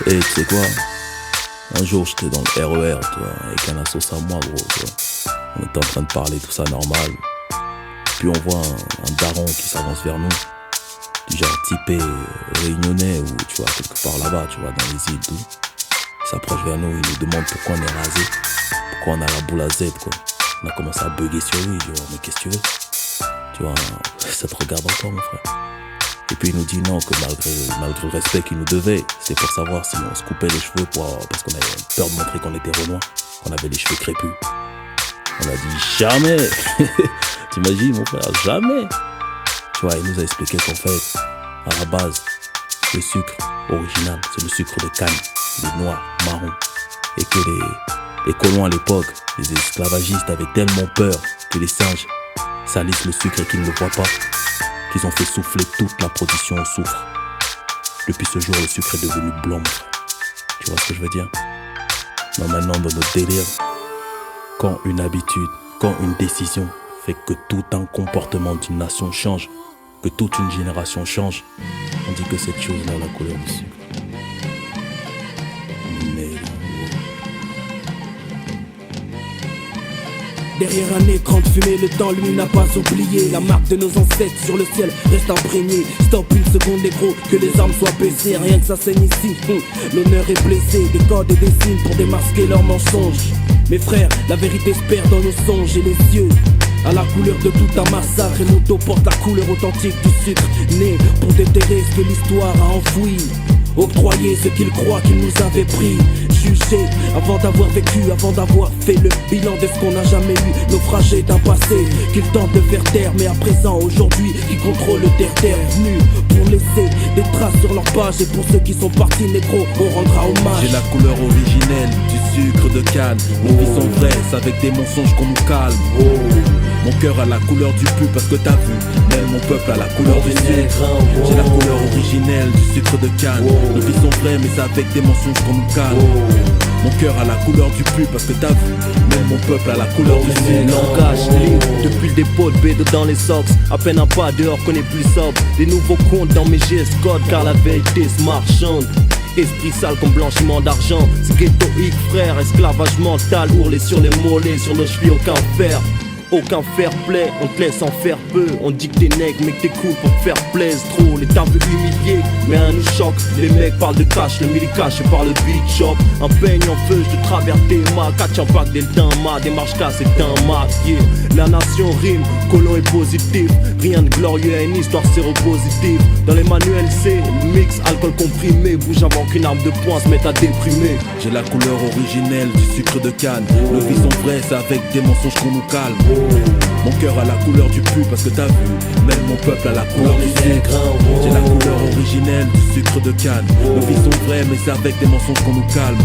Et tu sais quoi? Un jour j'étais dans le RER, tu vois, avec un assos à moi, gros, tu vois. On était en train de parler, tout ça normal. Puis on voit un daron qui s'avance vers nous. Du genre typé réunionnais ou tu vois, quelque part là-bas, tu vois, dans les îles, tout. Il s'approche vers nous, il nous demande pourquoi on est rasé. Pourquoi on a la boule à Z, quoi. On a commencé à bugger sur lui, tu vois, mais qu'est-ce que tu veux? Tu vois, ça te regarde encore, mon frère. Et puis il nous dit non, que malgré le respect qu'il nous devait, c'était pour savoir si on se coupait les cheveux parce qu'on avait peur de montrer qu'on était renois, qu'on avait les cheveux crépus. On a dit jamais. T'imagines, mon frère, jamais. Tu vois, il nous a expliqué qu'en fait, à la base, le sucre original, c'est le sucre de canne, il est noir, marron. Et que les colons à l'époque, les esclavagistes avaient tellement peur que les singes salissent le sucre et qu'ils ne le voient pas, qu'ils ont fait souffler toute la production au soufre. Depuis ce jour, le sucre est devenu blanc, mon frère. Tu vois ce que je veux dire? Mais maintenant, dans notre délire, quand une habitude, quand une décision fait que tout un comportement d'une nation change, que toute une génération change, on dit que cette chose-là a la couleur du sucre. Mais derrière un écran de fumée, le temps lui n'a pas oublié. La marque de nos ancêtres sur le ciel reste imprégnée. Stop une seconde négro, que les armes soient baissées. Rien que ça saigne ici, l'honneur est blessé. Des codes et des signes pour démasquer leurs mensonges. Mes frères, la vérité se perd dans nos songes et les yeux à la couleur de tout un massacre. Et l'auto porte la couleur authentique du sucre, né pour déterrer ce que l'histoire a enfoui. Octroyer ce qu'ils croient qu'ils nous avaient pris. Juger avant d'avoir vécu, avant d'avoir fait le bilan de ce qu'on n'a jamais eu. Naufragé d'un passé qu'ils tentent de faire taire, mais à présent, aujourd'hui, qui contrôle le terre-terre. Venu pour laisser des traces sur leur page. Et pour ceux qui sont partis négro, on rendra hommage. j'ai la couleur originelle du sucre de canne. Nos vies sont vraies, c'est avec des mensonges qu'on nous calme. Mon cœur a la couleur du pu parce que t'as vu. Même mon peuple a la couleur du sucre. J'ai la couleur originelle du sucre de canne. Nos vies sont vraies mais c'est avec des mensonges qu'on nous calme. Mon cœur a la couleur du pu parce que t'as vu. Même mon peuple a la couleur du sucre. Langage libre, depuis le dépôt de B2 dans les socks. À peine un pas dehors qu'on est plus sobre. Des nouveaux comptes dans mes gestes codes car la vérité se marchande. Esprit sale comme blanchiment d'argent. C'est ghettoïque frère, esclavage mental. Ourlé sur les mollets, sur nos chevilles aucun fer. Aucun fair play, on te laisse en faire peu. On dit que t'es nègre mais que t'es cool pour te faire plaisir. Trop, l'État veut humilier, mais un nous choque. Les mecs parlent de cash, le milli cash par le beat shop. Un peigne en feu, je te travers tes mains. Catch un pack des damas, des marches cassées d'un maquillé. La nation rime, colon est positif. Rien de glorieux, une histoire séropositive. Dans les manuels c'est mix, alcool comprimé. Bouge avant qu'une arme de poing se mette à déprimer. J'ai la couleur originelle du sucre de canne. Nos vies sont vraies, c'est avec des mensonges qu'on nous calme. Mon cœur a la couleur du pu parce que t'as vu. Même mon peuple a la couleur du sucre. J'ai la couleur originelle du sucre de canne. Nos vies sont vraies mais c'est avec des mensonges qu'on nous calme.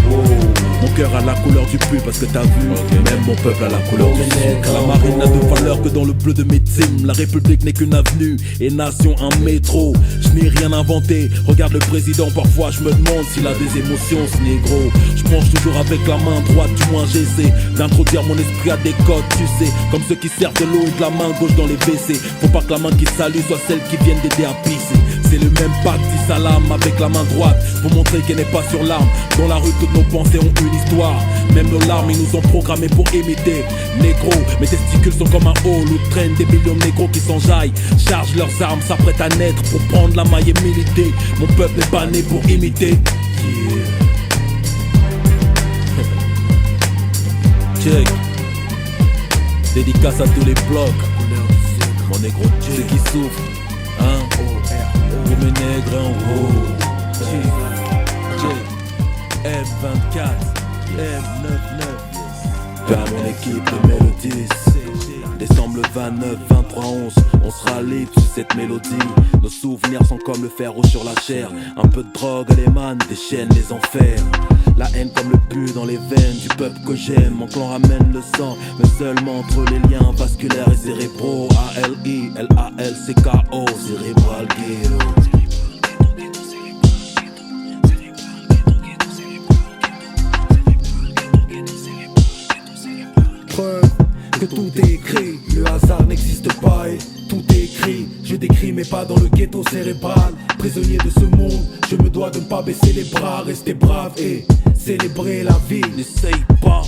Mon cœur a la couleur du pu parce que t'as vu. Même mon peuple a la couleur du sucre. La marine n'a de valeur que dans le bleu de mes teams. La République n'est qu'une avenue et nation un métro. Je n'ai rien inventé. Regarde le président, parfois je me demande s'il a des émotions ce négro. Je mange toujours avec la main droite, du moins j'essaie d'introduire mon esprit à des codes, tu sais. Comme ceux qui servent de l'eau et de la main gauche dans les WC. Faut pas que la main qui salue soit celle qui vienne d'aider à pisser. C'est le même pacte, dit salam avec la main droite pour montrer qu'elle n'est pas sur l'arme. Dans la rue toutes nos pensées ont une histoire. Même nos larmes ils nous ont programmés pour imiter. Négro, mes testicules sont comme un hall où traînent des millions de négros qui s'enjaillent. Chargent leurs armes, s'apprêtent à naître pour prendre la maille et militer. Mon peuple n'est pas né pour imiter. Check. Dédicace à tous les blocs. Mon négro, ceux qui souffrent, hein. Pour mes nègres en haut. F24, F99. Vers mon équipe de mélodies. Décembre le 29, 23, 11. On sera libre sur cette mélodie. Nos souvenirs sont comme le fer rouge sur la chair. Un peu de drogue à l'émane, des chaînes, les enfers. La haine comme le pu dans les veines du peuple que j'aime. Mon clan ramène le sang, mais seulement entre les liens vasculaires et cérébraux. A-L-I-L-A-L-C-K-O, cérébral ghetto. Preuve que tout est écrit, le hasard n'existe pas et tout est écrit. Je décris mes mais pas dans le ghetto cérébral. Prisonnier de ce monde, je me dois de ne pas baisser les bras, rester brave et célébrer la vie. N'essaye pas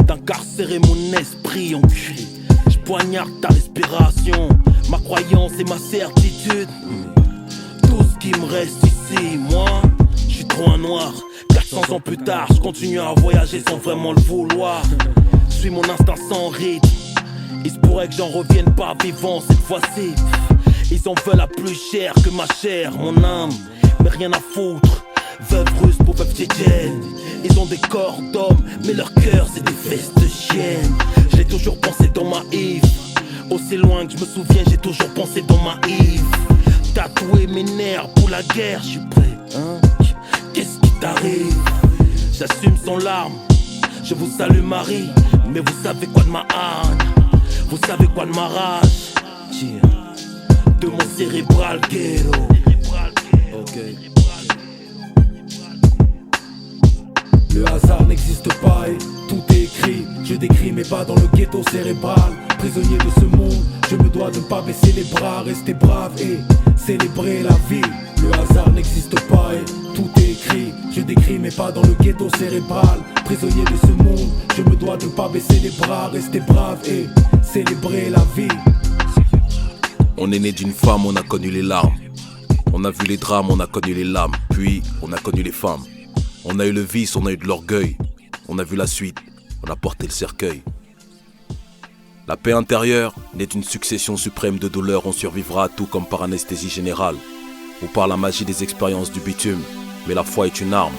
d'incarcérer mon esprit, enculé. Je poignarde ta respiration, ma croyance et ma certitude. Tout ce qui me reste ici, moi, je suis trop un noir. 400 ans plus tard, je continue à voyager sans vraiment le vouloir. Je suis mon instinct sans rythme. Il se pourrait que j'en revienne pas vivant cette fois-ci. Ils en veulent la plus chère que ma chair, mon âme, mais rien à foutre. Veuve russe pour veuve tchétchène. Ils ont des corps d'hommes, mais leur cœur c'est des fesses de chienne. J'ai toujours pensé dans ma Yves. Aussi loin que je me souviens, j'ai toujours pensé dans ma Yves. Tatouer mes nerfs pour la guerre, je suis prêt, hein. Qu'est-ce qui t'arrive? J'assume sans larmes. Je vous salue Marie, mais vous savez quoi de ma haine? Vous savez quoi de ma rage? De mon cérébral ghetto. Ok. Le hasard n'existe pas et tout est écrit. Je décris mais pas dans le ghetto cérébral. Prisonnier de ce monde, je me dois de ne pas baisser les bras, rester brave et célébrer la vie. Le hasard n'existe pas et tout est écrit. Je décris mais pas dans le ghetto cérébral. Prisonnier de ce monde, je me dois de ne pas baisser les bras, rester brave et célébrer la vie. On est né d'une femme, on a connu les larmes. On a vu les drames, on a connu les lames. Puis on a connu les femmes. On a eu le vice, on a eu de l'orgueil. On a vu la suite, on a porté le cercueil. La paix intérieure n'est d'une succession suprême de douleurs. On survivra à tout comme par anesthésie générale ou par la magie des expériences du bitume. Mais la foi est une arme.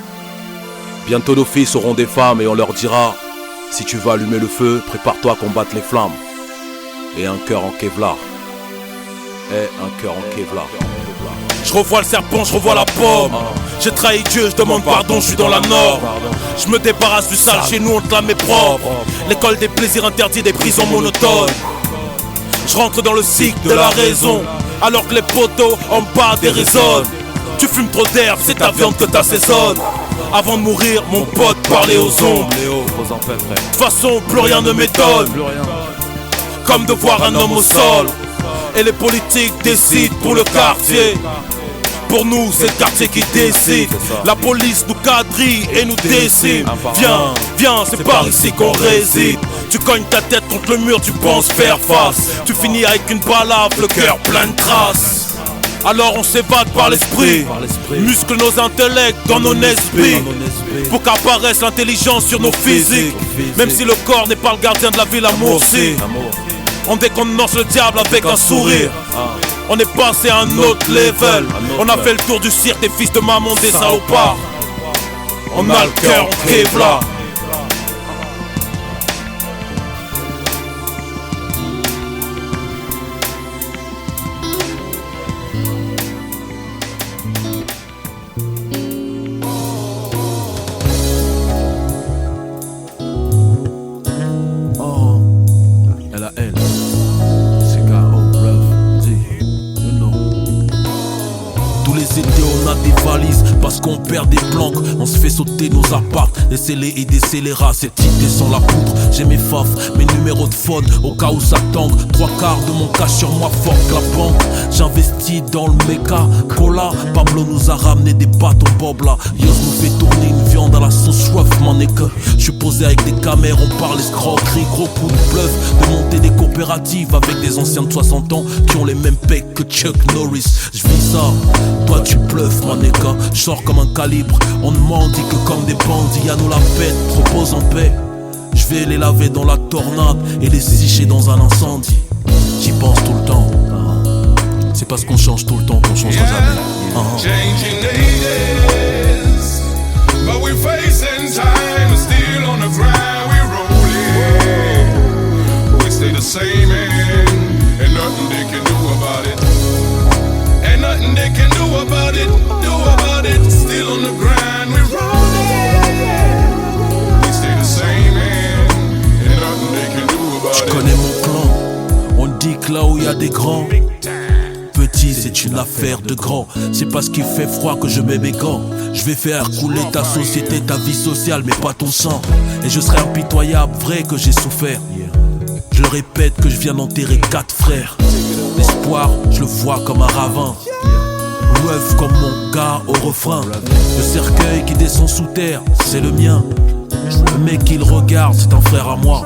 Bientôt nos fils auront des femmes et on leur dira: si tu veux allumer le feu, prépare-toi à combattre les flammes. Et un cœur en Kevlar. Je revois le serpent, je revois la pomme. J'ai trahi Dieu, je demande pardon, je suis dans la norme. Je me débarrasse du sale, chez nous on te la met propre. L'école des plaisirs interdits, des prisons monotones. Je rentre dans le cycle de la raison, alors que les poteaux en bas déraisonnent. Tu fumes trop d'herbe, c'est ta viande que t'assaisonnes. Avant de mourir, mon pote parlait aux ombres. De toute façon, plus rien ne m'étonne. Comme de voir un homme au sol. Et les politiques décident pour le quartier. Pour nous, c'est le quartier qui décide. La police nous quadrille et nous décime. Viens, viens, c'est par ici qu'on réside. Tu cognes ta tête contre le mur, tu penses faire face. Tu finis avec une balafre, le cœur plein de traces. Alors on s'évade par l'esprit, muscle nos intellects dans nos esprits, pour qu'apparaisse l'intelligence sur nos physiques. Même si le corps n'est pas le gardien de la vie, l'amour si. On décontenance le diable avec un sourire. On est passé à un autre level. On a fait le tour du cirque des fils de maman, des salopards. On a le cœur en Kevlar. Parce qu'on perd des planques, on se fait sauter nos apparts. Des scellés et des scélérats, cette idée sans la poudre. J'ai mes faf, mes numéros de phone, au cas où ça tangue. 3/4 de mon cash sur moi, fort que la banque. J'investis dans le méca, cola. Pablo nous a ramené des bâtons bob là. Yos nous fait tourner une viande à la sauce rough, m'en est que. J'suis posé avec des caméras, on parle escroquerie. Gros coup de bluff, de monter des coopératives avec des anciens de 60 ans qui ont les mêmes pecs que Chuck Norris. J'vis ça, toi tu bluffes, manéka. J'sors comme un calibre, on ne mendie que comme des bandits. À nous la fête, propose en paix. Je vais les laver dans la tornade et les sécher dans un incendie. J'y pense tout le temps. C'est parce qu'on change tout le temps qu'on changera jamais. Changing ages, but we're facing time. Still on the ground we rolling. We stay the same and nothing they can do about it. And nothing they can do about it. Still on the grind, we rolling. We stay the same and nothing they can do about it. Je connais mon clan, on dit que là où y a des grands, petit c'est une affaire de grands. C'est parce qu'il fait froid que je mets mes gants. Je vais faire couler ta société, ta vie sociale, mais pas ton sang. Et je serai impitoyable, vrai que j'ai souffert. Je le répète que je viens d'enterrer 4 frères. L'espoir l'espoir, je le vois comme un ravin. Rêve comme mon gars au refrain. Le cercueil qui descend sous terre, c'est le mien. Le mec qui le regarde, c'est un frère à moi.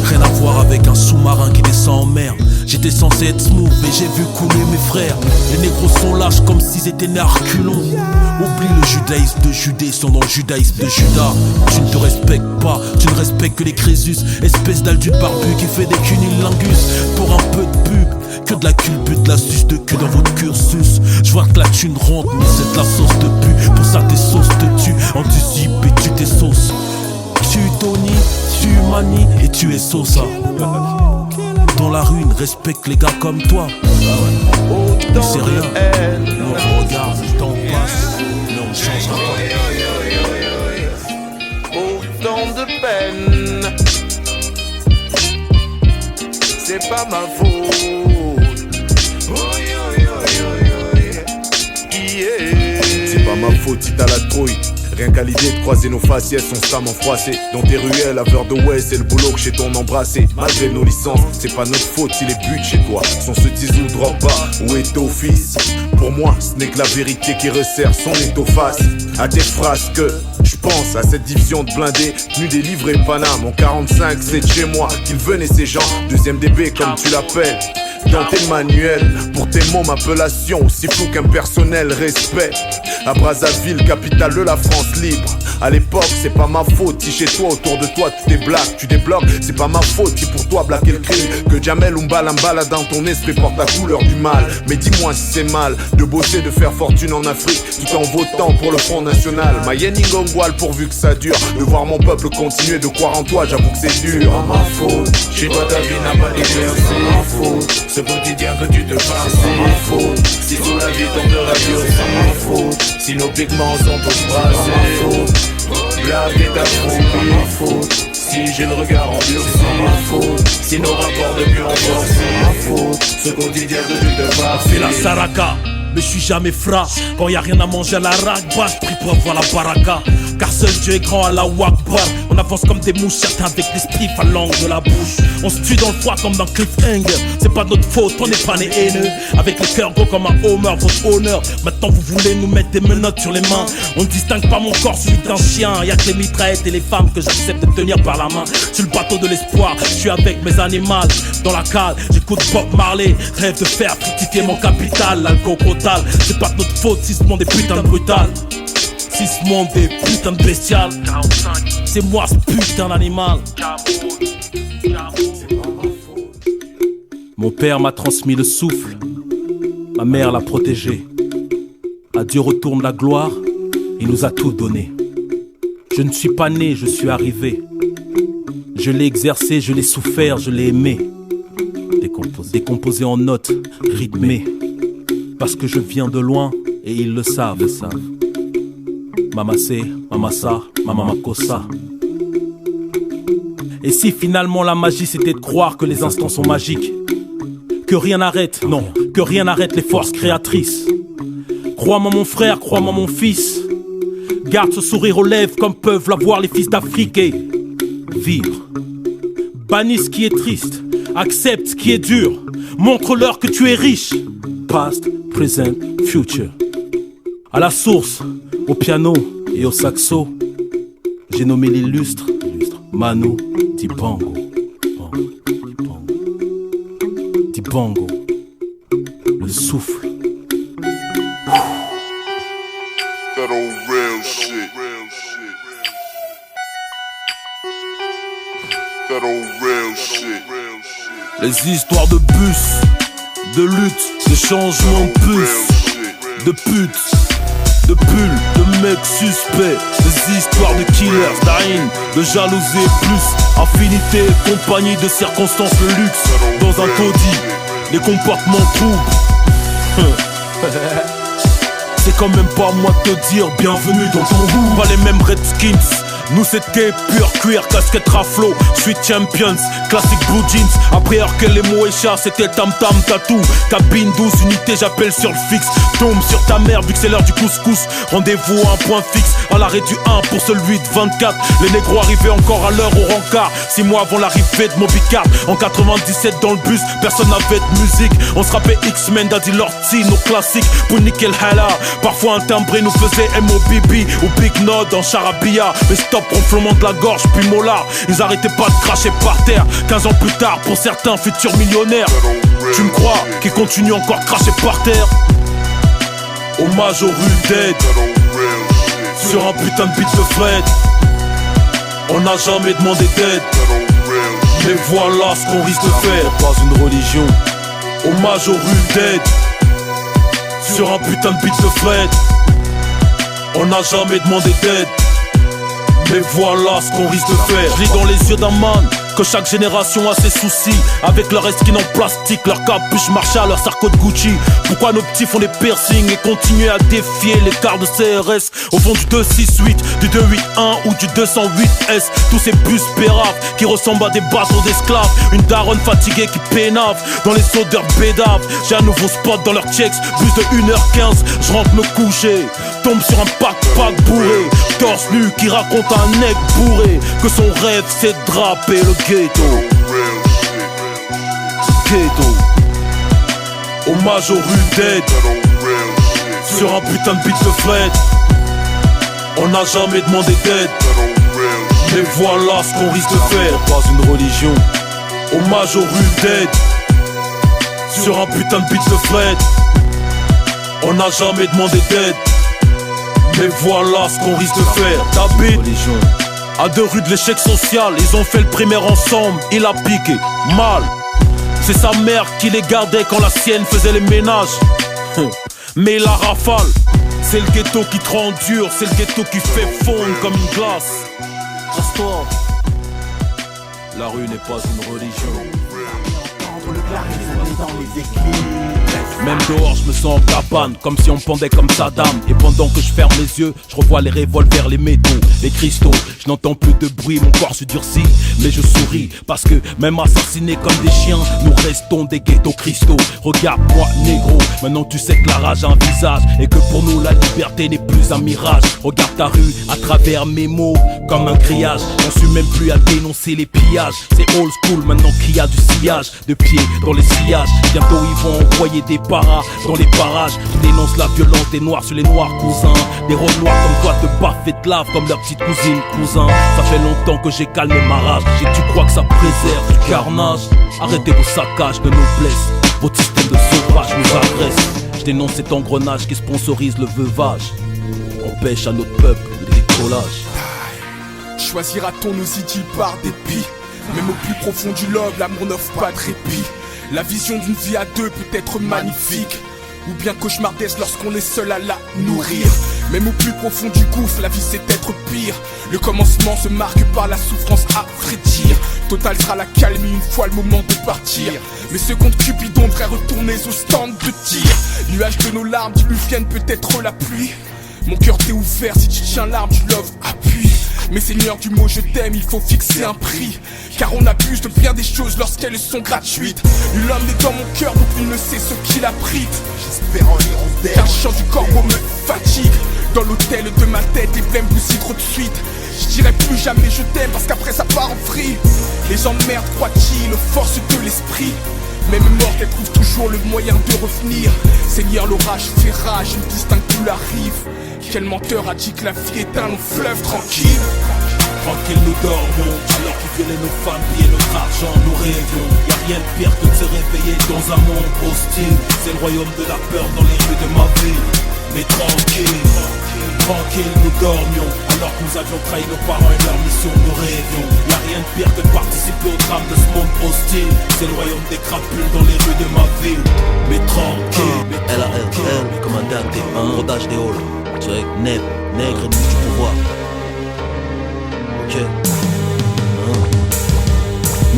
Rien à voir avec un sous-marin qui descend en mer. J'étais censé être smooth, mais j'ai vu couler mes frères. Les négros sont lâches comme s'ils étaient nés à reculons. Oublie le judaïsme de Judée, ils sont dans le judaïsme de Judas. Tu ne te respectes pas, tu ne respectes que les Crésus. Espèce d'aldude barbu qui fait des cunilingus pour un peu de pub. Que de la culbute, la suce de queue dans votre cursus. Je vois que la thune rentre, mais c'est de la sauce de pu. Pour ça tes sauces te tuent, anticipe et tu tes sauces. Tu Tony, tu Mani et tu es Sosa. Dans la rue, ne respecte les gars comme toi. Mais c'est rien, nous on regarde, le temps passe, mais on changera pas. Autant de peine, c'est pas ma faute. C'est pas ma faute si t'as la trouille. Rien qu'à l'idée de croiser nos faciès, on stamment froissé. Dans tes ruelles, laveur de ouais, c'est le boulot que chez ton embrassé. Malgré nos licences, c'est pas notre faute si les buts chez toi sont ceux qui ou drop pas. Où est ton fils? Pour moi, ce n'est que la vérité qui resserre son étau face à tes phrases que je pense à cette division de blindés venu délivrer Paname. En 45, c'est de chez moi qu'ils venaient ces gens. Deuxième DB comme tu l'appelles. Dans tes manuels, pour tes mots, m'appellation aussi flou qu'un personnel respect. À Brazzaville, capitale de la France libre. À l'époque, c'est pas ma faute si chez toi, autour de toi, tout est black. Tu débloques, c'est pas ma faute si pour toi, black est le crime. Que Jamel Umbala Mbala dans ton esprit porte la couleur du mal. Mais dis-moi si c'est mal de bosser, de faire fortune en Afrique, tout en votant pour le Front National. Mayenne Ingongwal, pourvu que ça dure. De voir mon peuple continuer de croire en toi, j'avoue que c'est dur. C'est pas ma faute, chez toi ta vie n'a pas d'éclair, c'est ma faute. Ce quotidien que tu te passes, c'est ma faute. Si sous la vie tombe de radio, c'est ma faute. Si nos pigments sont tous brassés, c'est ma faute. Blague est affreux, c'est ma faute. Si j'ai le regard en bleu, c'est ma faute. Si nos rapports de plus en force, c'est ma faute. Ce quotidien que tu te passes, c'est la Saraka. Mais je suis jamais fra. Quand y a rien à manger à la ragba, je prie pour avoir la baraka. Car seul Dieu est grand à la Wakbar. On avance comme des mouches, certains avec l'esprit à l'angle de la bouche. On se tue dans le froid comme dans Cliffhanger. C'est pas notre faute, on n'est pas né haineux. Avec le cœur gros comme un homer, votre honneur. Maintenant vous voulez nous mettre des menottes sur les mains. On ne distingue pas mon corps, celui d'un chien. Y'a que les mitraillettes et les femmes que j'accepte de tenir par la main. Sur le bateau de l'espoir, je suis avec mes animaux. Dans la cale, j'écoute Bob Marley. Rêve de faire fructifier mon capital. L'alcool total, c'est pas de notre faute si ce monde est putain de brutal. Si ce monde est putain de bestial, c'est moi ce putain d'animal. Mon père m'a transmis le souffle, ma mère l'a protégé. À Dieu retourne la gloire, il nous a tout donné. Je ne suis pas né, je suis arrivé. Je l'ai exercé, je l'ai souffert, je l'ai aimé. Décomposé en notes, rythmé. Parce que je viens de loin et ils le savent. Mamase, mamasa, mamamakosa. Et si finalement la magie c'était de croire que les instants sont magiques, que rien n'arrête, non, que rien n'arrête les forces créatrices. Crois-moi mon frère, crois-moi mon fils. Garde ce sourire aux lèvres comme peuvent l'avoir les fils d'Afrique et vivre. Bannis ce qui est triste, accepte ce qui est dur. Montre-leur que tu es riche. Past, present, future. À la source, au piano et au saxo, j'ai nommé l'illustre Manu Dibango. Dibango, le souffle. That old real shit. That old real shit. Les histoires de bus, de lutte, de changement de puce, de putes, de pulls, de mecs suspects, des histoires de killers, d'haine, de jalousie plus affinité, compagnie de circonstances, le luxe dans un taudis, les comportements troubles. C'est quand même pas à moi de te dire bienvenue dans ton goût. Pas les mêmes Redskins, Nous c'est gay, pur cuir, casquette raflo, Street Champions, classique blue jeans. Après heure que les mots échappent, c'était tam tam tatou. Cabine 12, unité, j'appelle sur le fixe. Tombe sur ta mère vu que c'est l'heure du couscous. Rendez-vous à un point fixe, à l'arrêt du 1 pour celui de 24. Les négros arrivaient encore à l'heure au rencard. 6 mois avant l'arrivée de Mobicard. En 97 dans le bus, personne n'avait de musique. On se rappelait X-Men, Daddy Lorty, nos classiques. Pour nickel hala, parfois un timbré nous faisait MOBB ou Big Nod en charabia. Mais stop, ronflement de la gorge, puis molar. Ils arrêtaient pas de cracher par terre. 15 ans plus tard, pour certains futurs millionnaires. Tu me crois qu'ils continuent encore de cracher par terre? Hommage aux rues d'aide sur un putain de beat de Fred. On n'a jamais demandé d'aide, mais voilà ce qu'on risque de faire. Pas une religion. Hommage aux rues d'aide sur un putain de beat de Fred. On n'a jamais demandé d'aide, mais voilà ce qu'on risque de faire. Je lis dans les yeux d'un man que chaque génération a ses soucis. Avec leur skin en plastique, leur capuche Marshall, leur sarco de Gucci. Pourquoi nos petits font des piercings et continuent à défier les quarts de CRS au fond du 268, du 281 ou du 208S. Tous ces bus péraves qui ressemblent à des bateaux d'esclaves. Une daronne fatiguée qui pénave dans les odeurs bédaves. J'ai un nouveau spot dans leur checks, plus de 1h15. Je rentre me coucher, tombe sur un pack bourré. Torse nu qui raconte à un mec bourré que son rêve c'est de draper le ghetto. Ghetto. Hommage aux rues d'aide sur un putain de beat de Fred. On n'a jamais demandé d'aide, mais voilà ce qu'on risque de faire. Pas une religion. Hommage aux rues d'aide sur un putain de beat de Fred. On n'a jamais demandé d'aide, mais voilà ce qu'on risque de faire. T'habites à 2 rues de l'échec social. Ils ont fait le primaire ensemble, il a piqué mal. C'est sa mère qui les gardait quand la sienne faisait les ménages. Mais la rafale, c'est le ghetto qui te rend dur. C'est le ghetto qui fait fondre comme une glace. Reste-toi. La rue n'est pas une religion. Même dehors je me sens en cabane, comme si on me pendait comme Saddam. Et pendant que je ferme les yeux, je revois les revolvers, les métaux, les cristaux. Je n'entends plus de bruit, mon corps se durcit, mais je souris. Parce que même assassinés comme des chiens, nous restons des ghettos cristaux. Regarde-moi négro, maintenant tu sais que la rage a un visage. Et que pour nous la liberté n'est plus un mirage. Regarde ta rue à travers mes mots, comme un grillage. On suit même plus à dénoncer les pillages. C'est old school maintenant qu'il y a du sillage de pieds dans les sillages. Bientôt ils vont envoyer des paras dans les parages. Ils dénoncent la violence des noirs sur les noirs cousins. Des rôles noirs comme toi te baffent et te lavent comme leur petite cousine cousin. Ça fait longtemps que j'ai calmé ma rage. Et tu crois que ça préserve du carnage? Arrêtez vos saccages de noblesse. Votre système de sauvage nous agresse. Je dénonce cet engrenage qui sponsorise le veuvage. Empêche à notre peuple le décollage. Choisira-t-on nos idées par dépit? Même au plus profond du love, l'amour n'offre pas de répit. La vision d'une vie à deux peut être magnifique, ou bien cauchemardesque lorsqu'on est seul à la nourrir. Même au plus profond du gouffre, la vie c'est être pire. Le commencement se marque par la souffrance à vrai dire. Total sera la calme une fois le moment de partir. Mais ce compte Cupidon devrait retourner au stand de tir. Nuages de nos larmes diluviennent peut-être la pluie. Mon cœur t'est ouvert, si tu tiens l'arme du love, appuie. Mais Seigneur du mot je t'aime, il faut fixer un prix. Car on abuse de bien des choses lorsqu'elles sont gratuites. L'homme est dans mon cœur donc il ne sait ce qu'il abrite. J'espère en l'hirondelle, car le chant du corbeau me fatigue. Dans l'hôtel de ma tête, les blêmes bousillent trop de suite. Je dirais plus jamais je t'aime parce qu'après ça part en vrille. Les emmerdes croient-ils aux forces de l'esprit? Même morte, elle trouve toujours le moyen de revenir. Seigneur, l'orage fait rage, je ne distingue plus la rive. Quel menteur a dit que la vie est un long fleuve tranquille? Tranquille nous dormions, alors qu'ils violaient nos familles et notre argent, nous rêvions. Y'a rien de pire que de se réveiller dans un monde hostile. C'est le royaume de la peur dans les rues de ma ville. Mais tranquille, tranquille nous dormions, alors que nous avions trahi nos parents et leur mission, nous rêvions. Y'a rien de pire que de participer au drame de ce monde hostile. C'est le royaume des crapules dans les rues de ma ville. Mais tranquille, LALL, commandant T1, rodage des halls. Check, nègre ennemi du pouvoir. Ok.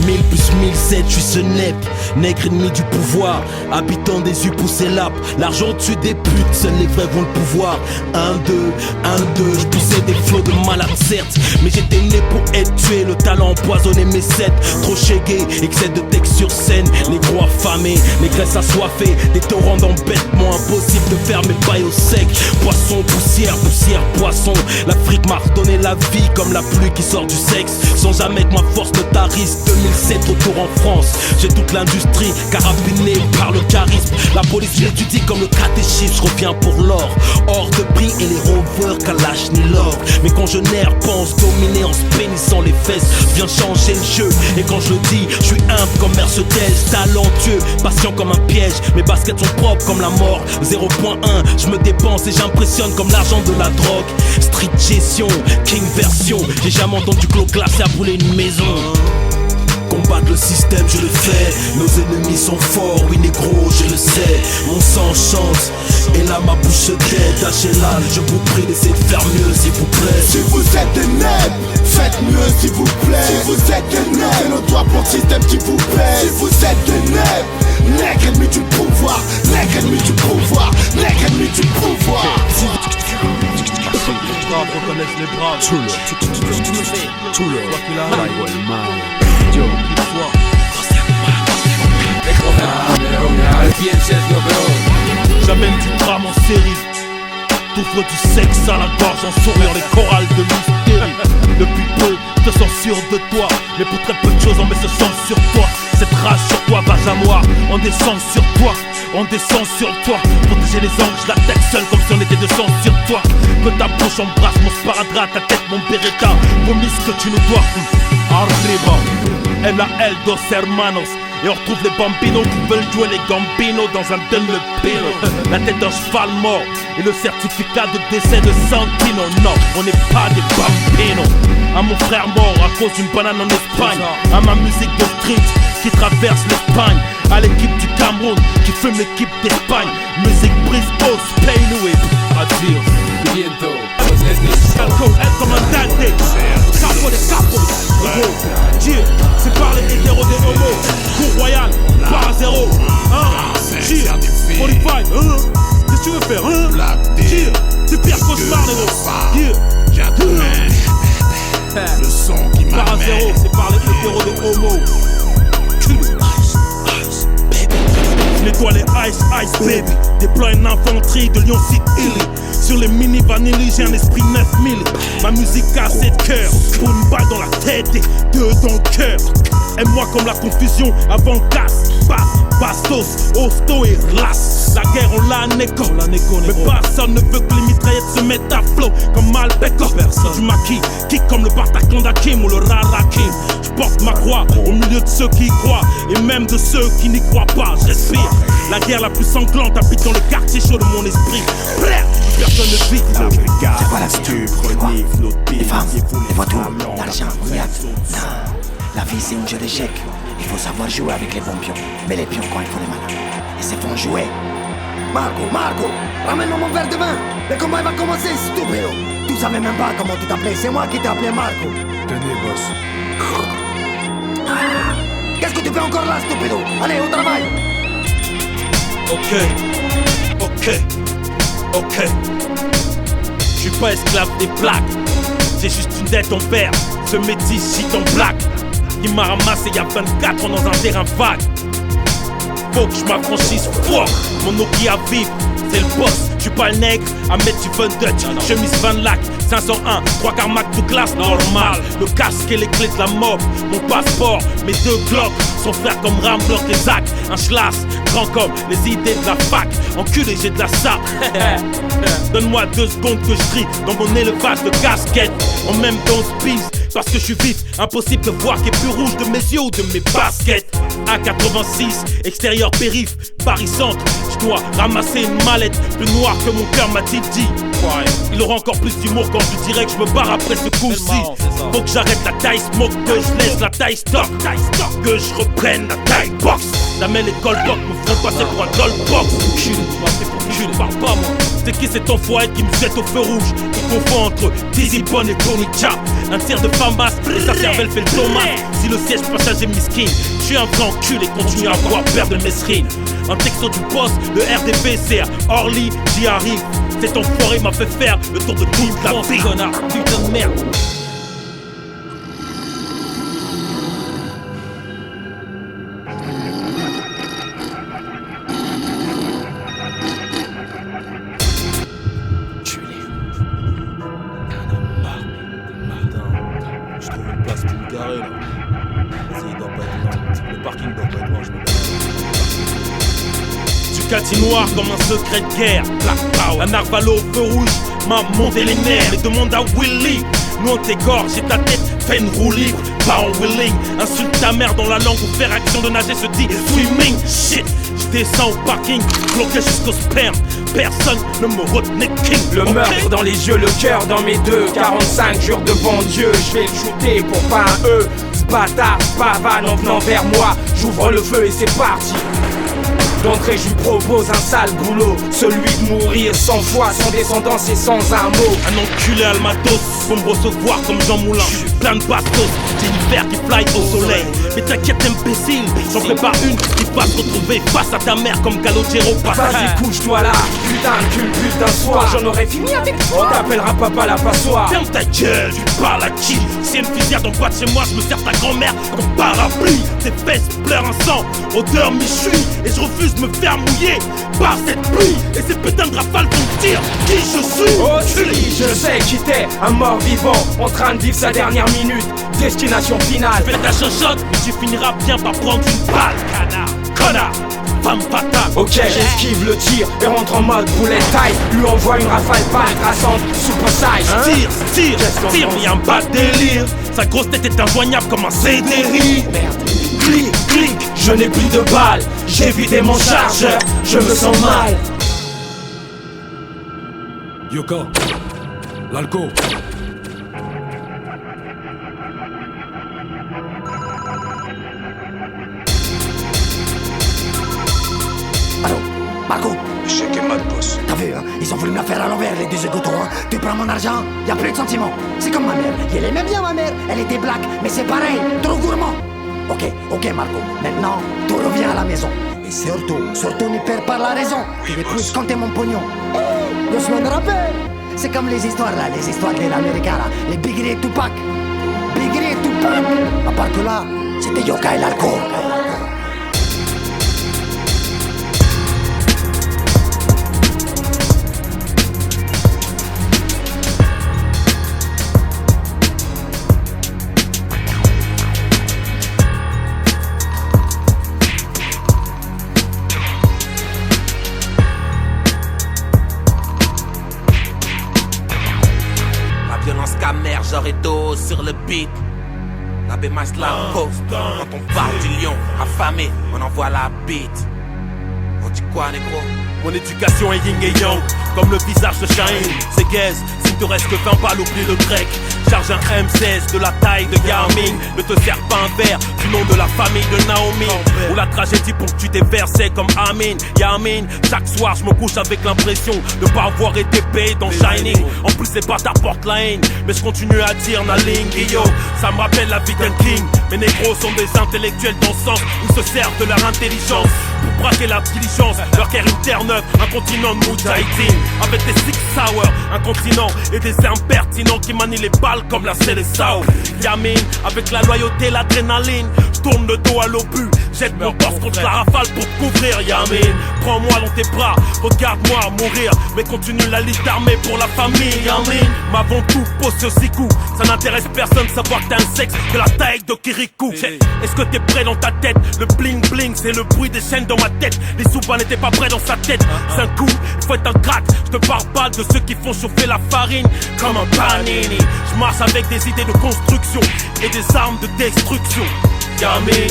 1000 plus 2007, je suis ce nep, nègre ennemi du pouvoir, habitant des yeux poussés l'âpe. L'argent tue des putes, seuls les vrais vont le pouvoir. 1, 2, 1, 2, je poussais des flots de malade certes, mais j'étais né pour être tué, le talent empoisonné mes sets. Trop chégué, excès de texte sur scène, négro affamé, négresse assoiffée, des torrents d'embêtement, impossible de faire mes bails au sec. Poisson, poussière, poussière, poisson, l'Afrique m'a redonné la vie comme la pluie qui sort du sexe, sans jamais que ma force ne tarisse. 2007, retour en France, j'ai toute l'industrie carabinée par le charisme. La police m'étudie comme le catéchisme, je reviens pour l'or, hors de prix et les rovers Kalash ni l'or. Mes congénères pensent dominer en se pénissant les fesses, viens changer le jeu. Et quand je le dis, je suis humble comme Mercedes, talentueux, patient comme un piège. Mes baskets sont propres comme la mort. 0.1, je me dépense et j'impressionne comme l'argent de la drogue. Street gestion, king version, j'ai jamais entendu Clos glacé à brûler une maison. Combattre le système, je le fais. Nos ennemis sont forts, oui négro, je le sais. Mon sang chante, et là ma bouche se tait. Tachez-la, je vous prie d'essayer de faire mieux s'il vous plaît. Si vous êtes des nègres, faites mieux s'il vous plaît. Si vous êtes des nègres, c'est notre droit pour le système qui vous plaît. Si vous êtes des nègres, nègre ennemi du pouvoir, nègre ennemi du pouvoir, nègre ennemi du pouvoir. Les braves reconnaissent les braves. Tout le quoi qu'il arrive. J'amène du drame en série, t'ouvres du sexe à la gorge en sourire, les chorales de l'hystérie. Depuis peu, je te censure de toi, mais pour très peu de choses on met ce sang sur toi. Cette rage sur toi, Benjamin, on descend sur toi. On descend sur toi, protéger les angles, je l'attaque seul comme si on était 200 sur toi. Que ta bouche embrasse mon sparadrap, ta tête mon beretta, promis que tu nous dois. Arriba, L.A.L. dos hermanos. Et on retrouve les bambinos qui veulent jouer les gambinos dans un Dunlopino. La tête d'un cheval mort et le certificat de décès de Santino. Non, on n'est pas des bambinos. À mon frère mort à cause d'une banane en Espagne. À ma musique de street qui traverse l'Espagne. À l'équipe du Cameroun qui fume l'équipe d'Espagne. Musique Briscoe, Spain et adieu. Bientôt. El comandante, capo de capo, Dieu, c'est par les hétéros des homos, cour royal, par à zéro, Dieu, 45, qu'est-ce que tu veux faire, Dieu, c'est pire cauchemar, négro, Dieu, le son qui m'amène, par à zéro, c'est par les hétéros des homos, je nettoie les ice, baby, déploie une infanterie de Lyon City Illy. Sur les mini vanilles, j'ai un esprit 9000. Ma musique a 7 cœurs. Pour une balle dans la tête et 2 dans le cœur. Aime-moi comme la confusion avant casse. Bastos, hosto et las. La guerre on la négo. Mais personne ne veut que les mitraillettes se mettent à flot comme Malbecco. Du maquis, kick comme le Bataclan d'Hakim ou le Rarakim. Je porte ma croix au milieu de ceux qui y croient et même de ceux qui n'y croient pas. Je respire. La guerre la plus sanglante habite dans le quartier chaud de mon esprit. Personne ne vit. C'est quoi la vie? Les femmes, les voitures, l'argent, non. La vie c'est un jeu d'échecs. Il faut savoir jouer avec les bons pions. Mais les pions quand il faut les malins. Ils se font jouer. Marco, ramène-moi mon verre de vin. Le combat va commencer, stupido. Tu savais même pas comment tu t'appelais. C'est moi qui t'ai appelé Marco. Tenez, boss. Qu'est-ce que tu fais encore là, stupido? Allez, au travail. Ok. Je suis pas esclave des plaques. J'ai juste une dette en père. Ce métis shit en black. Il m'a ramassé il y a 24 ans dans un terrain vague. Faut que je m'affranchisse fort. Mon Nokia vive, c'est le boss. Je suis pas le nègre à mettre du fun Dutch. Chemise Van Lac, 501, 3 quarts Mac de classe normal. Le casque et les clés de la mob. Mon passeport, mes 2 glocks. Son frère comme Rambler et Zach. Un schlass, grand comme les idées de la fac. Enculé, j'ai de la sape. Donne-moi 2 secondes que je trie dans mon élevage de casquette. En même temps, on se pisse parce que je suis vif. Impossible de voir qui est plus rouge de mes yeux ou de mes baskets. A86, extérieur périph', Paris Centre. Je dois ramasser une mallette plus noire que mon cœur m'a-t-il dit. Il aura encore plus d'humour quand je dirais que je me barre après ce coup-ci. Faut que j'arrête la taille smoke, que je laisse la taille stock. Que je reprenne la taille box. Jamais les callbox me feront passer pour un dollbox. Je ne parle pas moi. C'est qui cet enfoiré qui me jette au feu rouge? Qui confond entre Dizzy Bone et Tony Chap. Un tir de Famas et sa cervelle fait le tomate. Si le siège passager miskin, je suis un vrai enculé et continue à voir perdre mes screens. Un texto du poste, le RDPCR, Orly, j'y arrive. Cet enfoiré m'a fait faire le tour de toute la vie. Connard, putain de merde. Noir comme un secret de guerre. Un narvalo au feu rouge m'a monté les nerfs. Mais demande à Willy. Nous on t'égorge et ta tête fait une roue libre. Pas en willing. Insulte ta mère dans la langue ou faire action de nager se dit swimming. Shit, je descends au parking, bloqué jusqu'au sperme. Personne ne me retenait king. Le meurtre dans les yeux, le cœur dans mes deux. 45 jours devant Dieu, je vais le shooter pour pas un E. Ce bâtard, pavane en venant vers moi. J'ouvre le feu et c'est parti. D'entrée je lui propose un sale boulot, celui de mourir 100 fois sans descendance et sans un mot. Un enculé almatos pour me recevoir comme Jean Moulin. J'suis plein de bastos, j'ai une paire qui fly au soleil. Mais t'inquiète imbécile, j'en prépare une qui va se retrouver face à ta mère comme Calogero passe. Vas-y couche-toi là, putain de cul, putain de soir. J'en aurais fini avec toi. On t'appellera papa la passoire. Ferme ta gueule, tu parles à qui? Si une fusillade en bas de chez moi, je me sers ta grand-mère comme parapluie. Tes fesses pleurent un sang, odeur méchouille. Et je refuse de me faire mouiller par cette pluie. Et ces putains de rafales vont me dire qui je suis. Oh si, je sais qui t'es, un mort vivant en train de vivre sa dernière minute. Destination finale. Fais ta chochotte, mais tu finiras bien par prendre une balle. Connard, femme fatale. Ok, j'esquive le tir et rentre en mode bullet time. Lui envoie une rafale pas traçante, super size. Tire, mais un bas de délire. Sa grosse tête est injoignable comme un CDI. Merde. Clic, je n'ai plus de balles. J'ai vidé mon chargeur, je me sens mal. Yoko, l'alco. Allô, Marco. Échec et mat, boss. T'as vu, hein, ils ont voulu me la faire à l'envers, les deux égotons, hein. Tu prends mon argent, y'a plus de sentiments. C'est comme ma mère, elle aimait bien ma mère. Elle était black, mais c'est pareil, trop gourmand. Ok Marco, maintenant, tout revient à la maison. Et surtout ne perds pas la raison. Tu es plus compter mon pognon. Hey, je me rappelle. C'est comme les histoires là, les histoires de l'Américain là. Les Biggie et Tupac. À part que là, c'était Yoka et l'alcool. J'aurais dos sur le beat. La bémasse la pose. Quand on parle du lion affamé, on envoie la bite. On dit quoi, négro? Mon éducation est yin et yang, comme le visage de Shaheen. C'est gaze, s'il te reste que 20 balles, oublie le grec. Charge un M16 de la taille de Yao Ming. Ne te sers pas un verre du nom de la famille de Naomi. Ou la tragédie pour que tu déversais comme Amin. Yamin, chaque soir je me couche avec l'impression de pas avoir été payé dans Shining. En plus c'est pas t'apporte la haine, mais je continue à dire Naling et yo. Ça me rappelle la vie d'un king. Mes négros sont des intellectuels dans le sens où se servent de leur intelligence pour braquer la diligence. Leur guerre une terre neuve, un continent de Moudjahidine. Avec des Six Sour, un continent et des impertinents qui manient les balles comme la Célessao. Yamin, avec la loyauté, l'adrénaline. J'tourne le dos à l'obus, jette mon torse contre la rafale pour te couvrir. Yamin, prends-moi dans tes bras, regarde-moi mourir. Mais continue la liste d'armée pour la famille. Yamin, m'avons tout, pose ce zigou. Ça n'intéresse personne de savoir que t'as un sexe de la taille de Kirikou. Est-ce que t'es prêt dans ta tête? Le bling bling, c'est le bruit des chaînes dans ma tête. Les sous-bas n'étaient pas prêts dans sa tête. C'est un coup, faut être un crack. Je te parle pas de ceux qui font chauffer la farine comme un panini. Je marche avec des idées de construction et des armes de destruction. Yamin,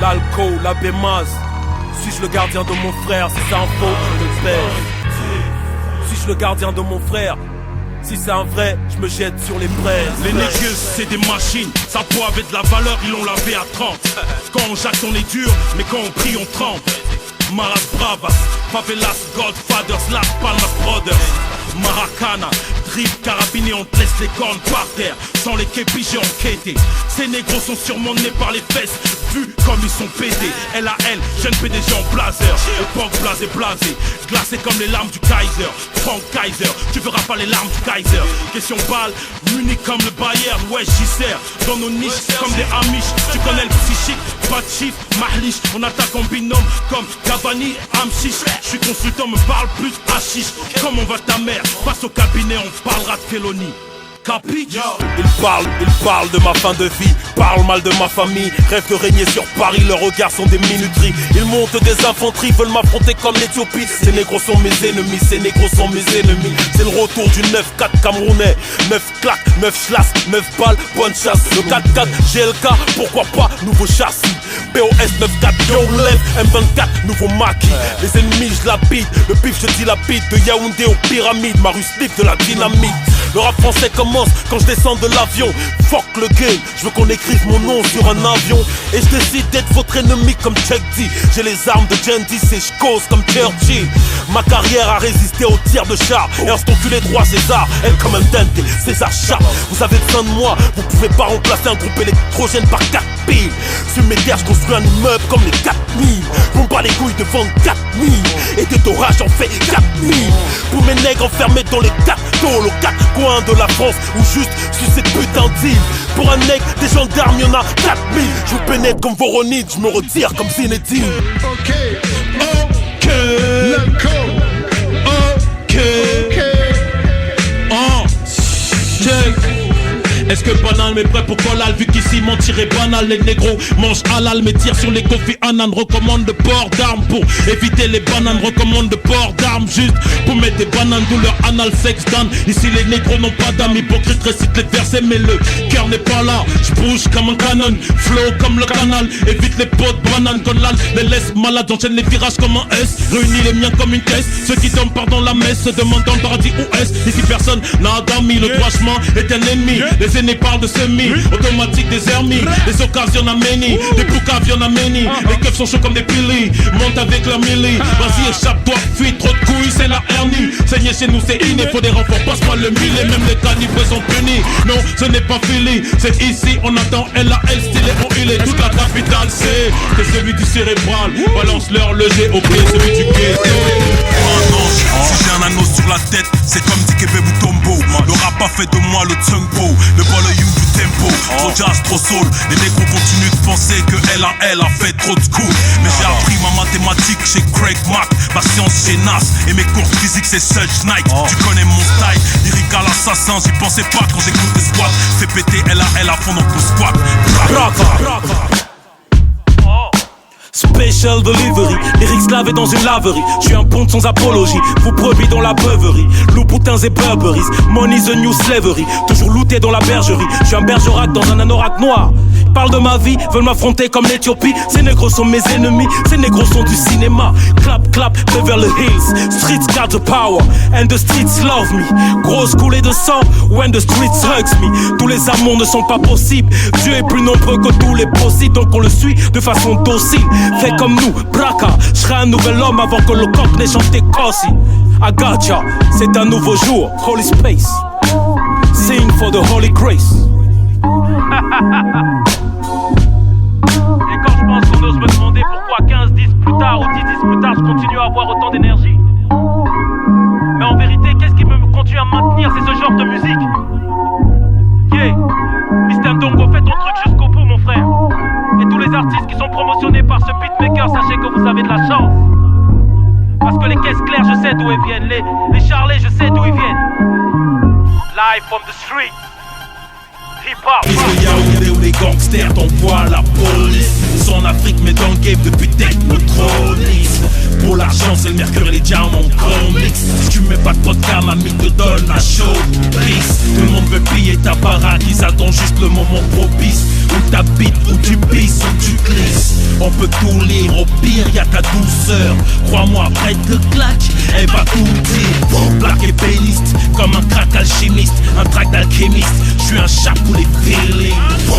l'alco, la bémasse. Suis-je le gardien de mon frère? Si c'est un faux, je le baise. Suis-je le gardien de mon frère? Si c'est un vrai, je me jette sur les braises. Les niggas c'est des machines, sa peau avait de la valeur, ils l'ont lavé à 30. Quand on jacte on est dur, mais quand on prie on trempe. Maras Bravas, Favelas, Godfathers, Las Palmas Brothers, Maracana, drip, carabiné, on te laisse les cornes par terre. Sans les képis j'ai enquêté. Ces négros sont surmenés par les fesses, vus comme ils sont pétés. LAL, jeune PDG en blazer, époque blasé, glacé comme les larmes du Kaiser. Frank Kaiser, tu verras pas les larmes du Kaiser. Question balle, muni comme le Bayern, ouais j'y sers. Dans nos niches comme des Amish, tu connais le psychique, pas de chiffre, mahlich. On attaque en binôme comme Cavani, Amchiche. Je suis consultant, me parle plus hachiche. Comment va ta mère? Passe au cabinet, on parlera de félonie. Il parle de ma fin de vie, parle mal de ma famille, rêve de régner sur Paris, leurs regards sont des minuteries. Ils montent des infanteries, veulent m'affronter comme l'Éthiopie. Ces négros sont mes ennemis, ces négros sont mes ennemis. C'est le retour du 9-4 camerounais. 9 claques, 9 chlasses, 9 balles, bonne chasse. Le 4-4 GLK, pourquoi pas, nouveau châssis. POS 9-4, Young Lev, M24, nouveau maquis. Les ennemis je la bite, le pif je dis la bite. De Yaoundé aux pyramides, ma rue slip de la dynamite. Le rap français commence quand je descends de l'avion. Fuck le game, je veux qu'on écrive mon nom sur un avion. Et je décide d'être votre ennemi comme Chuck D. J'ai les armes de Gendy et je cause comme Churchill. Ma carrière a résisté aux tirs de char. Et en cet enculé droit César, elle comme un Dante, César Char. Vous avez besoin de moi, vous pouvez pas remplacer un groupe électrogène par 4 piles. Sur mes terres, je construis un immeuble comme les 4000. Vous me bat les couilles de vendre 4000. Et de d'orage j'en fais 4000. Pour mes nègres enfermés dans les 4 tôles, aux 4 coins de la France, ou juste sur cette putain d'île. Pour un nègre, des gendarmes, y'en a 4000. Je vous pénètre comme Voronide, je me retire comme Zinedine. Ok, let's go. Check. Est-ce que banal mais prêt pour collal? Vu qu'ici mentir est banal, les négros mangent halal mais tirent sur les Kofi Annan. Recommande de port d'armes pour éviter les bananes. Recommande de port d'armes juste pour mettre des bananes d'où leur anal sex down. Ici les négros n'ont pas d'âme, hypocrite récite les versets mais le cœur n'est pas là. J'bouge comme un canon, flow comme le canal. Évite les potes bananes quand l'al les laisse malades. J'enchaîne les virages comme un S, réunis les miens comme une caisse. Ceux qui tombent par dans la messe se demandent dans le paradis où est-ce. Ici personne n'a d'amis, le droit chemin est un ennemi. Les aînés parlent de semis, automatique des hermies. Les occasions à many, des poucaves y'en a many. Les keufs sont chauds comme des pilis, monte avec la millie. Vas-y échappe-toi, fuis, trop de couilles c'est la hernie. Saigner chez nous c'est inné, faut des renforts, passe-moi le mille. Et même les canibres sont punis, non ce n'est pas Philly. C'est ici, on attend LAL stylé au îlé. Toute la capitale c'est celui du cérébral. Balance-leur le GOP, celui du ghetto. Si j'ai un anneau sur la tête, c'est comme Dikebe Mutombo. Le rap a fait de moi le Tsungpo, le volume du tempo. Trop jazz, trop soul, les négros continuent de penser que LAL a fait trop de school. Mais j'ai appris ma mathématique chez Craig Mack, ma science chez Nas. Et mes cours de physique c'est Suge Knight. Tu connais mon style, lyrical assassin. J'y pensais pas quand j'écoute des squats. Fais péter LAL à fond dans ton squat. Special delivery, lyrics lavés dans une laverie. Je suis un ponte sans apologie, vous brebis dans la beuverie. Loup boutins et Burberrys, money the new slavery. Toujours looté dans la bergerie, je suis un bergerac dans un anorak noir. Parle de ma vie, veulent m'affronter comme l'Éthiopie. Ces négros sont mes ennemis, ces négros sont du cinéma. Clap clap, Beverly Hills, streets got the power and the streets love me. Grosse coulée de sang, when the streets hugs me. Tous les amours ne sont pas possibles, Dieu est plus nombreux que tous les possibles. Donc on le suit de façon docile. Fais comme nous, braca, je serai un nouvel homme avant que le coq n'ait chanté Kossi. I gotcha, c'est un nouveau jour, Holy Space. Sing for the Holy Grace. Et quand je pense qu'on ose me demander pourquoi 15 10 plus tard ou 10 10 plus tard je continue à avoir autant d'énergie. Mais en vérité, qu'est-ce qui me continue à maintenir? C'est ce genre de musique. Yeah, Mr. Ndongo, fais ton truc jusqu'au bout mon frère. Et tous les artistes qui sont promotionnés par ce beatmaker, sachez que vous avez de la chance. Parce que les caisses claires, je sais d'où elles viennent. Les charlets, je sais d'où ils viennent. Live from the street. Prise de Yaoundé où les gangsters t'envoient la police. Ils sont en Afrique mais dans le game depuis technotronisme. Pour l'argent c'est le mercure et les diamants chroniques. Si tu mets pas de vodka, mamie te donne la showbiz. Tout le monde veut plier ta baraque, ils attendent juste le moment propice. Où t'habites, où tu pisses, où tu glisses. On peut tout lire, au pire y'a ta douceur. Crois-moi, après deux claques, elle va tout dire. Black ébéniste, comme un crack alchimiste, un track d'alchimiste. J'suis un chat pour les feelings.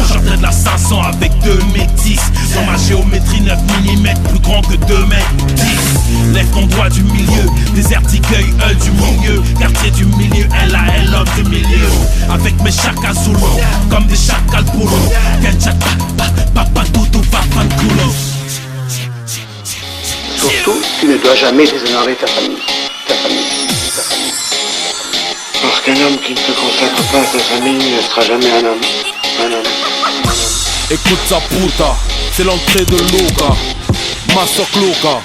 J'entrais de la 500 avec 2 métis. Dans ma géométrie 9 mm, plus grand que 2 mètres 10. Lève ton doigt du milieu, désert d'Igueuil, du milieu. Quartier du milieu, LAL, l'homme du milieu. Avec mes chacals sous l'eau, comme des chacals pour l'eau. Papa Toto, papa Nkulo. Surtout, tu ne dois jamais déshonorer ta famille. Ta famille. Ta famille. Parce qu'un homme qui ne se consacre pas à sa famille ne sera jamais un homme. Un homme. Écoute sa puta, c'est l'entrée de Luca. Masok Luca,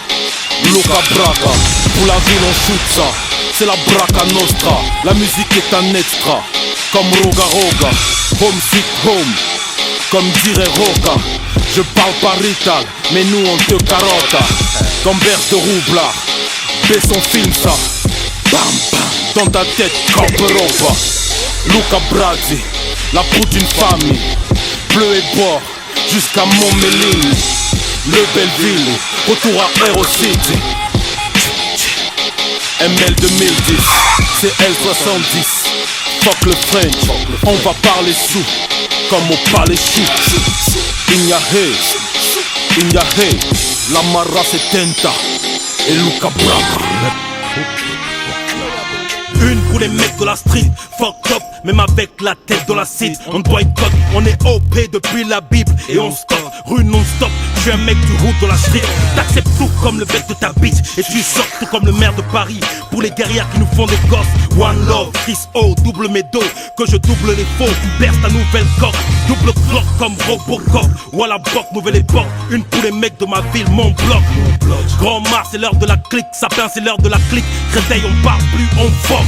Luca Braca. Pour la ville on shoot ça, c'est la Braca Nostra. La musique est un extra, comme Roga Roga. Home sweet home, comme dirait Roca. Je parle pas rital, mais nous on te carotte. Gamberge de roublard, baisse on filme ça. Bam bam, dans ta tête Camperova. Luca Brazzi, la peau d'une famille. Bleu et bord, jusqu'à Montméline. Le Belleville, retour à Aero City. ML 2010, c'est L70. Fuck le French, on va parler sous, comme au palais chou. Inyahe, la Mara c'est Tenta et Luca Braca. Une pour les mecs de la street, fuck up, même avec la tête dans la cite. On boycott, on est OP depuis la Bible et on stoppe, rue non-stop. Je suis un mec du route de la street. T'acceptes tout comme le bec de ta bitch et tu sors tout comme le maire de Paris. Pour les guerrières qui nous font des gosses, one love, Chris O, double mes dos, que je double les faux. Perce ta nouvelle coque, double clock comme Robocop. Walla Boc, nouvelle époque, une pour les mecs de ma ville, mon bloc. Grand Mars, c'est l'heure de la clique, Sapin, c'est l'heure de la clique. Créteil, on parle plus, on fuck.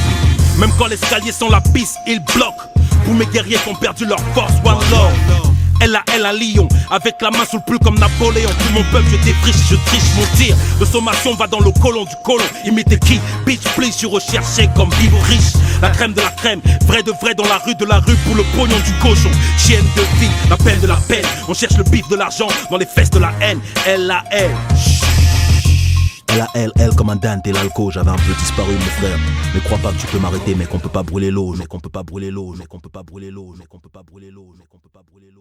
Même quand les escaliers sont la piste, ils bloquent. Pour mes guerriers qui ont perdu leur force, one love. LAL à Lyon, avec la main sous le pull comme Napoléon. Tout mon peuple, je défriche, je triche mon tir. De sommation va dans le colon du colon. Imiter qui? Bitch, please, je suis recherché comme vivre riche. La crème de la crème, vrai de vrai dans la rue pour le pognon du cochon. Chienne de vie, la peine de la peine. On cherche le bif de l'argent dans les fesses de la haine. LAL. LAL comme un Dante et l'alco, j'avais un peu disparu mon frère. Mais crois pas que tu peux m'arrêter, mais qu'on peut pas brûler l'eau, mais qu'on peut pas brûler l'eau, mais qu'on peut pas brûler l'eau, mais qu'on peut pas brûler l'eau, mais qu'on peut pas brûler l'eau.